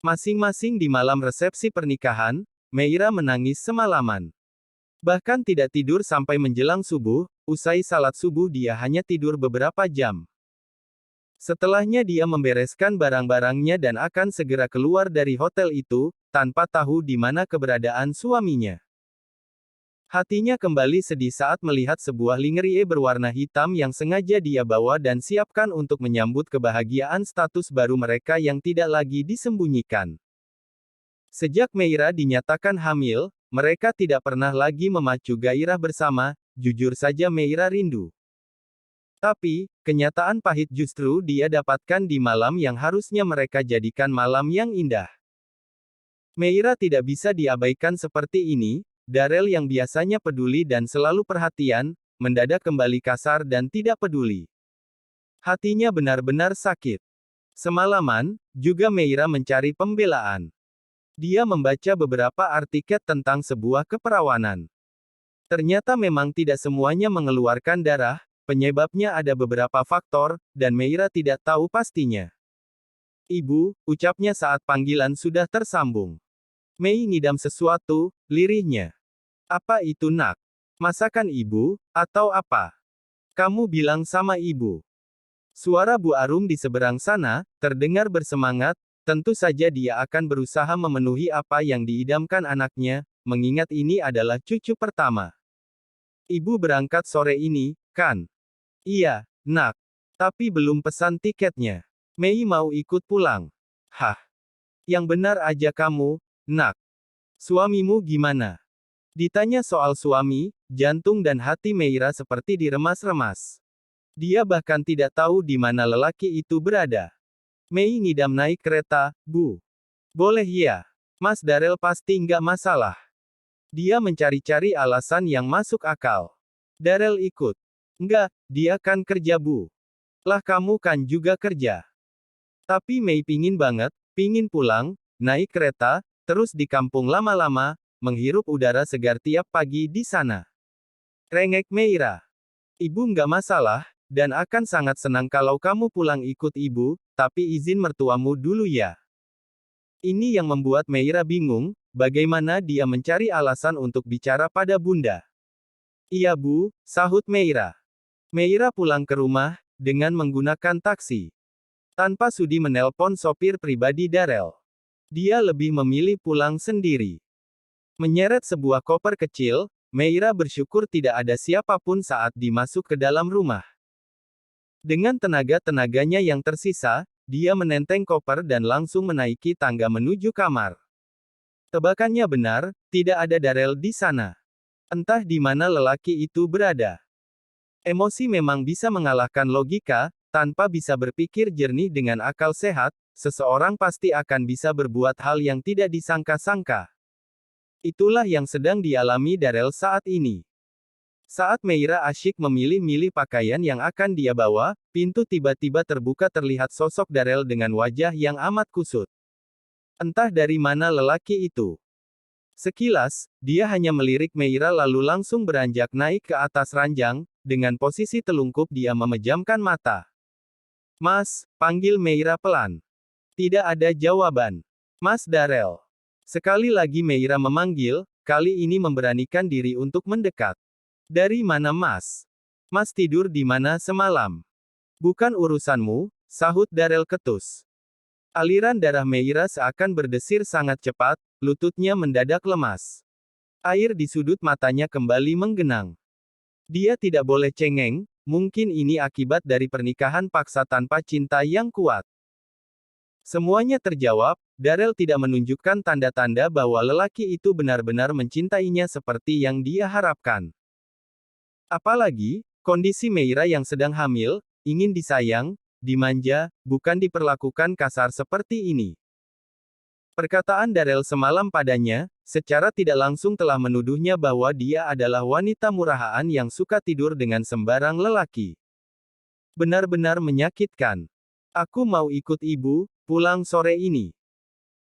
Masing-masing di malam resepsi pernikahan, Meira menangis semalaman. Bahkan tidak tidur sampai menjelang subuh, usai salat subuh dia hanya tidur beberapa jam. Setelahnya dia membereskan barang-barangnya dan akan segera keluar dari hotel itu, tanpa tahu di mana keberadaan suaminya. Hatinya kembali sedih saat melihat sebuah lingerie berwarna hitam yang sengaja dia bawa dan siapkan untuk menyambut kebahagiaan status baru mereka yang tidak lagi disembunyikan. Sejak Meira dinyatakan hamil, mereka tidak pernah lagi memacu gairah bersama, jujur saja Meira rindu. Tapi, kenyataan pahit justru dia dapatkan di malam yang harusnya mereka jadikan malam yang indah. Meira tidak bisa diabaikan seperti ini, Darrell yang biasanya peduli dan selalu perhatian, mendadak kembali kasar dan tidak peduli. Hatinya benar-benar sakit. Semalaman, juga Meira mencari pembelaan. Dia membaca beberapa artikel tentang sebuah keperawanan. Ternyata memang tidak semuanya mengeluarkan darah, penyebabnya ada beberapa faktor, dan Meira tidak tahu pastinya. Ibu, ucapnya saat panggilan sudah tersambung. Mei ngidam sesuatu, lirihnya. Apa itu nak? Masakan ibu, atau apa? Kamu bilang sama ibu. Suara Bu Arum di seberang sana, terdengar bersemangat, tentu saja dia akan berusaha memenuhi apa yang diidamkan anaknya, mengingat ini adalah cucu pertama. Ibu berangkat sore ini, kan? Iya, nak. Tapi belum pesan tiketnya. Mei mau ikut pulang. Hah? Yang benar aja kamu, nak. Suamimu gimana? Ditanya soal suami, jantung dan hati Meira seperti diremas-remas. Dia bahkan tidak tahu di mana lelaki itu berada. Mei ngidam naik kereta, Bu. Boleh ya. Mas Darrell pasti nggak masalah. Dia mencari-cari alasan yang masuk akal. Darrell ikut. Enggak, dia kan kerja Bu. Lah kamu kan juga kerja. Tapi Mei pingin banget, pingin pulang, naik kereta, terus di kampung lama-lama, menghirup udara segar tiap pagi di sana. Rengek Meira. Ibu nggak masalah, dan akan sangat senang kalau kamu pulang ikut ibu, tapi izin mertuamu dulu ya. Ini yang membuat Meira bingung, bagaimana dia mencari alasan untuk bicara pada bunda. Iya Bu, sahut Meira. Meira pulang ke rumah, dengan menggunakan taksi. Tanpa sudi menelpon sopir pribadi Darrell. Dia lebih memilih pulang sendiri. Menyeret sebuah koper kecil, Meira bersyukur tidak ada siapapun saat dimasuk ke dalam rumah. Dengan tenaga-tenaganya yang tersisa, dia menenteng koper dan langsung menaiki tangga menuju kamar. Tebakannya benar, tidak ada Darrell di sana. Entah di mana lelaki itu berada. Emosi memang bisa mengalahkan logika, tanpa bisa berpikir jernih dengan akal sehat, seseorang pasti akan bisa berbuat hal yang tidak disangka-sangka. Itulah yang sedang dialami Darrell saat ini. Saat Meira asyik memilih-milih pakaian yang akan dia bawa, pintu tiba-tiba terbuka terlihat sosok Darrell dengan wajah yang amat kusut. Entah dari mana lelaki itu. Sekilas, dia hanya melirik Meira lalu langsung beranjak naik ke atas ranjang, dengan posisi telungkup dia memejamkan mata. Mas, panggil Meira pelan. Tidak ada jawaban. Mas Darrell. Sekali lagi Meira memanggil, kali ini memberanikan diri untuk mendekat. Dari mana Mas? Mas tidur di mana semalam? Bukan urusanmu, sahut Darrell ketus. Aliran darah Meira seakan berdesir sangat cepat, lututnya mendadak lemas. Air di sudut matanya kembali menggenang. Dia tidak boleh cengeng, mungkin ini akibat dari pernikahan paksa tanpa cinta yang kuat. Semuanya terjawab, Darrell tidak menunjukkan tanda-tanda bahwa lelaki itu benar-benar mencintainya seperti yang dia harapkan. Apalagi, kondisi Meira yang sedang hamil, ingin disayang, dimanja, bukan diperlakukan kasar seperti ini. Perkataan Darrell semalam padanya, secara tidak langsung telah menuduhnya bahwa dia adalah wanita murahan yang suka tidur dengan sembarang lelaki. Benar-benar menyakitkan. Aku mau ikut ibu, pulang sore ini.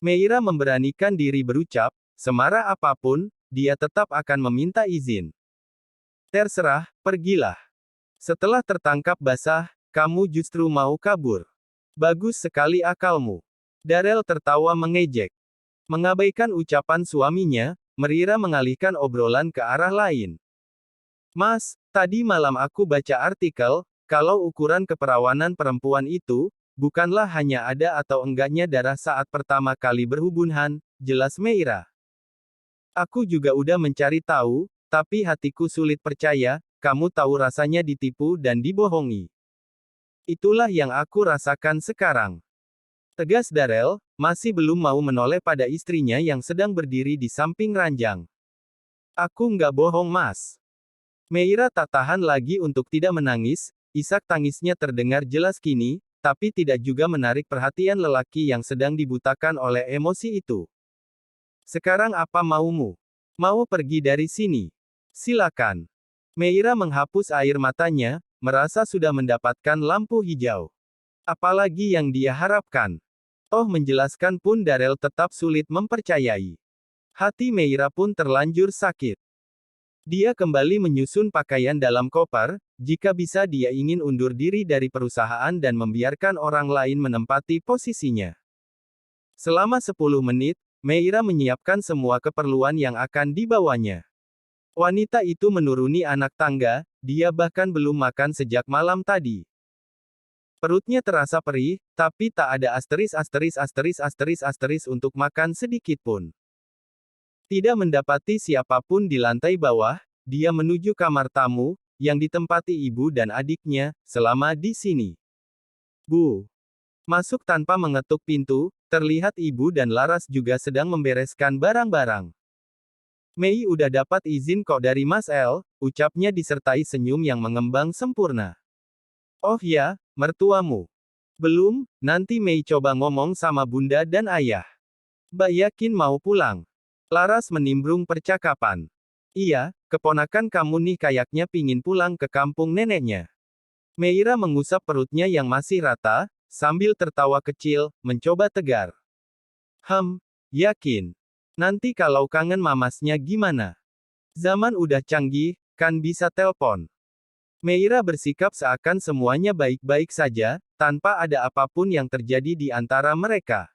Meira memberanikan diri berucap, semarah apapun, dia tetap akan meminta izin. Terserah, pergilah. Setelah tertangkap basah, kamu justru mau kabur. Bagus sekali akalmu. Darel tertawa mengejek. Mengabaikan ucapan suaminya, Meira mengalihkan obrolan ke arah lain. Mas, tadi malam aku baca artikel, kalau ukuran keperawanan perempuan itu, bukanlah hanya ada atau enggaknya darah saat pertama kali berhubungan, jelas Meira. Aku juga udah mencari tahu, tapi hatiku sulit percaya, kamu tahu rasanya ditipu dan dibohongi. Itulah yang aku rasakan sekarang. Tegas Darel, masih belum mau menoleh pada istrinya yang sedang berdiri di samping ranjang. Aku nggak bohong mas. Meira tak tahan lagi untuk tidak menangis, isak tangisnya terdengar jelas kini, tapi tidak juga menarik perhatian lelaki yang sedang dibutakan oleh emosi itu. Sekarang apa maumu? Mau pergi dari sini? Silakan. Meira menghapus air matanya, merasa sudah mendapatkan lampu hijau. Apalagi yang dia harapkan? Toh menjelaskan pun Darel tetap sulit mempercayai. Hati Meira pun terlanjur sakit. Dia kembali menyusun pakaian dalam koper, jika bisa dia ingin undur diri dari perusahaan dan membiarkan orang lain menempati posisinya. Selama 10 menit, Meira menyiapkan semua keperluan yang akan dibawanya. Wanita itu menuruni anak tangga, dia bahkan belum makan sejak malam tadi. Perutnya terasa perih, tapi tak ada asteris untuk makan sedikit pun. Tidak mendapati siapapun di lantai bawah, dia menuju kamar tamu, yang ditempati ibu dan adiknya, selama di sini. Bu. Masuk tanpa mengetuk pintu, terlihat ibu dan Laras juga sedang membereskan barang-barang. Mei udah dapat izin kok dari Mas El, ucapnya disertai senyum yang mengembang sempurna. Oh ya, mertuamu. Belum, nanti Mei coba ngomong sama bunda dan ayah. Mbak yakin mau pulang? Laras menimbrung percakapan. Iya, keponakan kamu nih kayaknya pingin pulang ke kampung neneknya. Meira mengusap perutnya yang masih rata, sambil tertawa kecil, mencoba tegar. Yakin. Nanti kalau kangen mamasnya gimana? Zaman udah canggih, kan bisa telpon. Meira bersikap seakan semuanya baik-baik saja, tanpa ada apapun yang terjadi di antara mereka.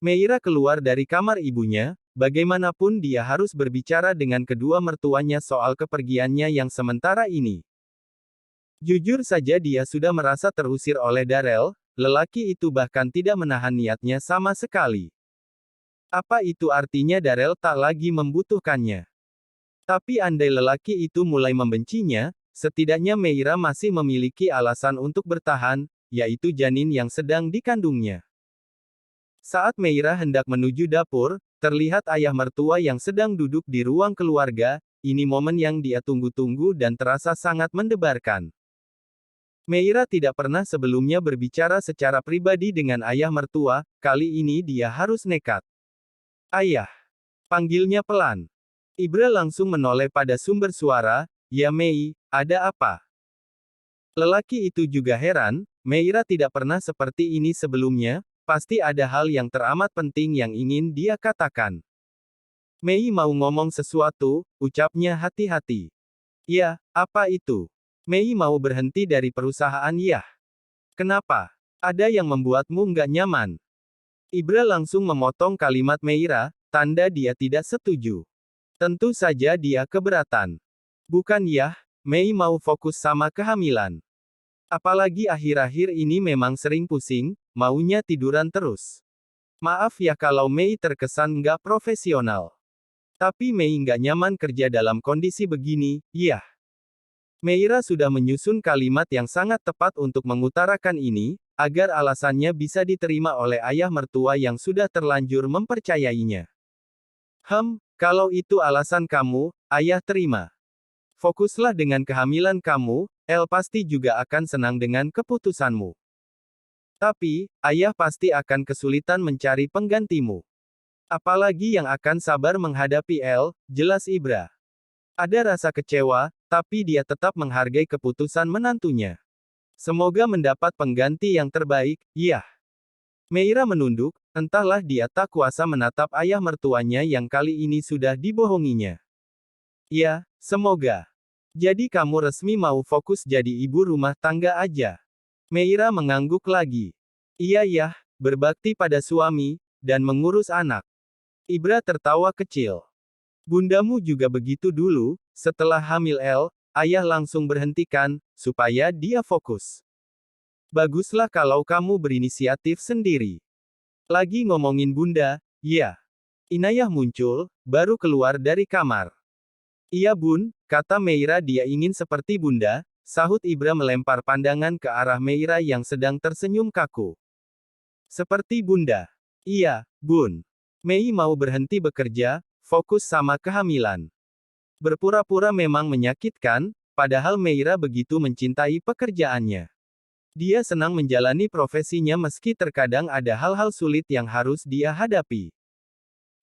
Meira keluar dari kamar ibunya, bagaimanapun dia harus berbicara dengan kedua mertuanya soal kepergiannya yang sementara ini. Jujur saja dia sudah merasa terusir oleh Darel, lelaki itu bahkan tidak menahan niatnya sama sekali. Apa itu artinya Darel tak lagi membutuhkannya? Tapi andai lelaki itu mulai membencinya, setidaknya Meira masih memiliki alasan untuk bertahan, yaitu janin yang sedang dikandungnya. Saat Meira hendak menuju dapur, terlihat ayah mertua yang sedang duduk di ruang keluarga, ini momen yang dia tunggu-tunggu dan terasa sangat mendebarkan. Meira tidak pernah sebelumnya berbicara secara pribadi dengan ayah mertua, kali ini dia harus nekat. Ayah. Panggilnya pelan. Ibra langsung menoleh pada sumber suara, ya Mei, ada apa? Lelaki itu juga heran, Meira tidak pernah seperti ini sebelumnya, pasti ada hal yang teramat penting yang ingin dia katakan. Mei mau ngomong sesuatu, ucapnya hati-hati. Ya, apa itu? Mei mau berhenti dari perusahaan ya. Kenapa? Ada yang membuatmu nggak nyaman? Ibra langsung memotong kalimat Meira, tanda dia tidak setuju. Tentu saja dia keberatan. Bukan ya, Mei mau fokus sama kehamilan. Apalagi akhir-akhir ini memang sering pusing, maunya tiduran terus. Maaf ya kalau Mei terkesan nggak profesional. Tapi Mei nggak nyaman kerja dalam kondisi begini, ya. Meira sudah menyusun kalimat yang sangat tepat untuk mengutarakan ini, agar alasannya bisa diterima oleh ayah mertua yang sudah terlanjur mempercayainya. Kalau itu alasan kamu, ayah terima. Fokuslah dengan kehamilan kamu, El pasti juga akan senang dengan keputusanmu. Tapi, ayah pasti akan kesulitan mencari penggantimu. Apalagi yang akan sabar menghadapi El, jelas Ibra. Ada rasa kecewa, tapi dia tetap menghargai keputusan menantunya. Semoga mendapat pengganti yang terbaik, ya. Meira menunduk, entahlah dia tak kuasa menatap ayah mertuanya yang kali ini sudah dibohonginya. Ya, semoga. Jadi kamu resmi mau fokus jadi ibu rumah tangga aja. Meira mengangguk lagi. Iya ya, berbakti pada suami, dan mengurus anak. Ibra tertawa kecil. Bundamu juga begitu dulu, setelah hamil El, ayah langsung berhentikan, supaya dia fokus. Baguslah kalau kamu berinisiatif sendiri. Lagi ngomongin bunda, ya. Inayah muncul, baru keluar dari kamar. Iya bun, kata Meira dia ingin seperti bunda, sahut Ibra melempar pandangan ke arah Meira yang sedang tersenyum kaku. Seperti bunda. Iya, bun. Mei mau berhenti bekerja, fokus sama kehamilan. Berpura-pura memang menyakitkan, padahal Meira begitu mencintai pekerjaannya. Dia senang menjalani profesinya meski terkadang ada hal-hal sulit yang harus dia hadapi.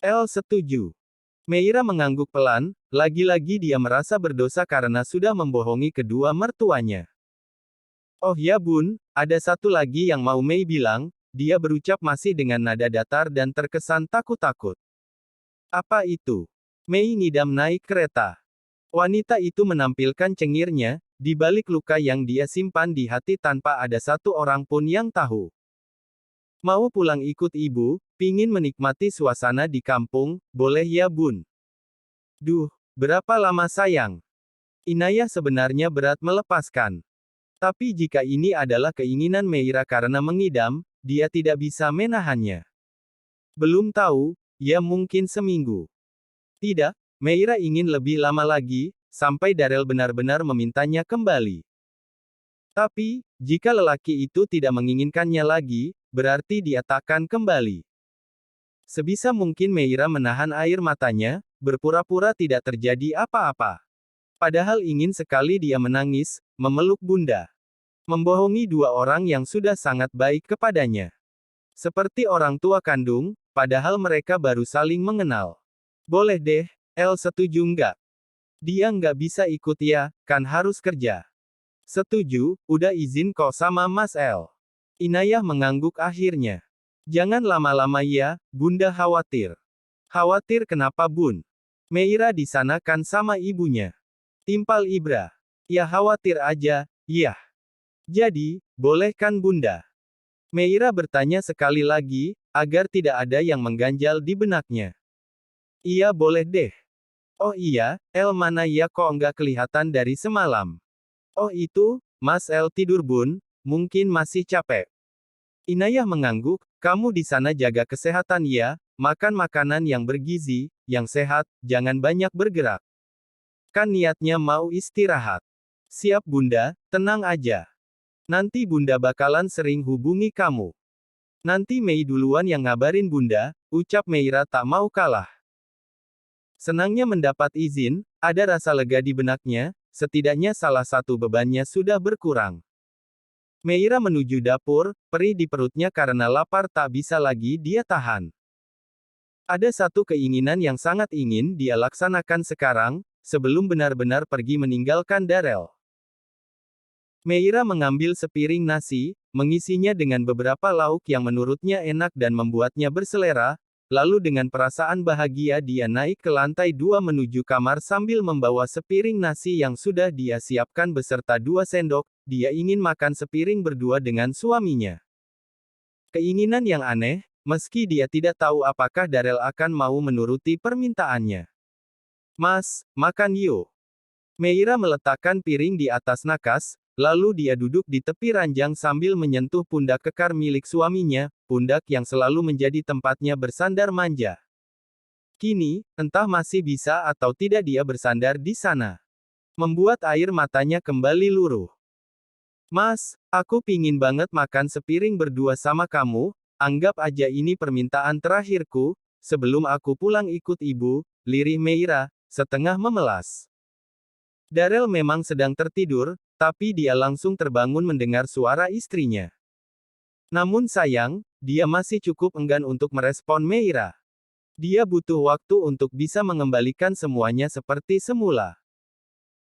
El setuju. Meira mengangguk pelan, lagi-lagi dia merasa berdosa karena sudah membohongi kedua mertuanya. Oh ya bun, ada satu lagi yang mau Mei bilang, dia berucap masih dengan nada datar dan terkesan takut-takut. Apa itu? Mei ngidam naik kereta. Wanita itu menampilkan cengirnya, di balik luka yang dia simpan di hati tanpa ada satu orang pun yang tahu. Mau pulang ikut ibu, pingin menikmati suasana di kampung, boleh ya bun? Duh, berapa lama sayang? Inayah sebenarnya berat melepaskan. Tapi jika ini adalah keinginan Meira karena mengidam, dia tidak bisa menahannya. Belum tahu, ya mungkin seminggu. Tidak, Meira ingin lebih lama lagi, sampai Darel benar-benar memintanya kembali. Tapi, jika lelaki itu tidak menginginkannya lagi, berarti dia takkan kembali. Sebisa mungkin Meira menahan air matanya, berpura-pura tidak terjadi apa-apa. Padahal ingin sekali dia menangis, memeluk bunda. Membohongi dua orang yang sudah sangat baik kepadanya. Seperti orang tua kandung, padahal mereka baru saling mengenal. Boleh deh, El setuju nggak? Dia nggak bisa ikut ya, kan harus kerja. Setuju, udah izin kok sama Mas El. Inayah mengangguk akhirnya. Jangan lama-lama ya, bunda khawatir. Khawatir kenapa bun? Meira di sana kan sama ibunya. Timpal Ibra. Ya khawatir aja, yah. Jadi, boleh kan bunda? Meira bertanya sekali lagi, agar tidak ada yang mengganjal di benaknya. Iya boleh deh. Oh iya, El mana ya kok nggak kelihatan dari semalam? Oh itu, Mas El tidur bun, mungkin masih capek. Inayah mengangguk, kamu di sana jaga kesehatan ya, makan makanan yang bergizi, yang sehat, jangan banyak bergerak. Kan niatnya mau istirahat. Siap bunda, tenang aja. Nanti bunda bakalan sering hubungi kamu. Nanti Mei duluan yang ngabarin bunda, ucap Meira tak mau kalah. Senangnya mendapat izin, ada rasa lega di benaknya, setidaknya salah satu bebannya sudah berkurang. Meira menuju dapur, perih di perutnya karena lapar tak bisa lagi dia tahan. Ada satu keinginan yang sangat ingin dia laksanakan sekarang, sebelum benar-benar pergi meninggalkan Darel. Meira mengambil sepiring nasi, mengisinya dengan beberapa lauk yang menurutnya enak dan membuatnya berselera, lalu dengan perasaan bahagia dia naik ke lantai 2 menuju kamar sambil membawa sepiring nasi yang sudah dia siapkan beserta 2 sendok, dia ingin makan sepiring berdua dengan suaminya. Keinginan yang aneh, meski dia tidak tahu apakah Darel akan mau menuruti permintaannya. Mas, makan yuk. Meira meletakkan piring di atas nakas, lalu dia duduk di tepi ranjang sambil menyentuh pundak kekar milik suaminya, pundak yang selalu menjadi tempatnya bersandar manja. Kini, entah masih bisa atau tidak dia bersandar di sana. Membuat air matanya kembali luruh. Mas, aku pingin banget makan sepiring berdua sama kamu, anggap aja ini permintaan terakhirku, sebelum aku pulang ikut ibu, lirih Meira, setengah memelas. Darel memang sedang tertidur, tapi dia langsung terbangun mendengar suara istrinya. Namun sayang, dia masih cukup enggan untuk merespon Meira. Dia butuh waktu untuk bisa mengembalikan semuanya seperti semula.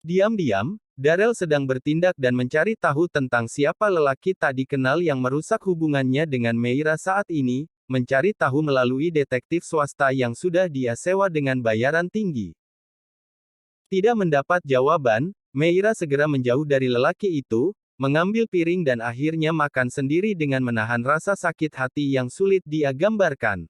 Diam-diam, Darel sedang bertindak dan mencari tahu tentang siapa lelaki tak dikenal yang merusak hubungannya dengan Meira saat ini, mencari tahu melalui detektif swasta yang sudah dia sewa dengan bayaran tinggi. Tidak mendapat jawaban, Meira segera menjauh dari lelaki itu, mengambil piring dan akhirnya makan sendiri dengan menahan rasa sakit hati yang sulit dia gambarkan.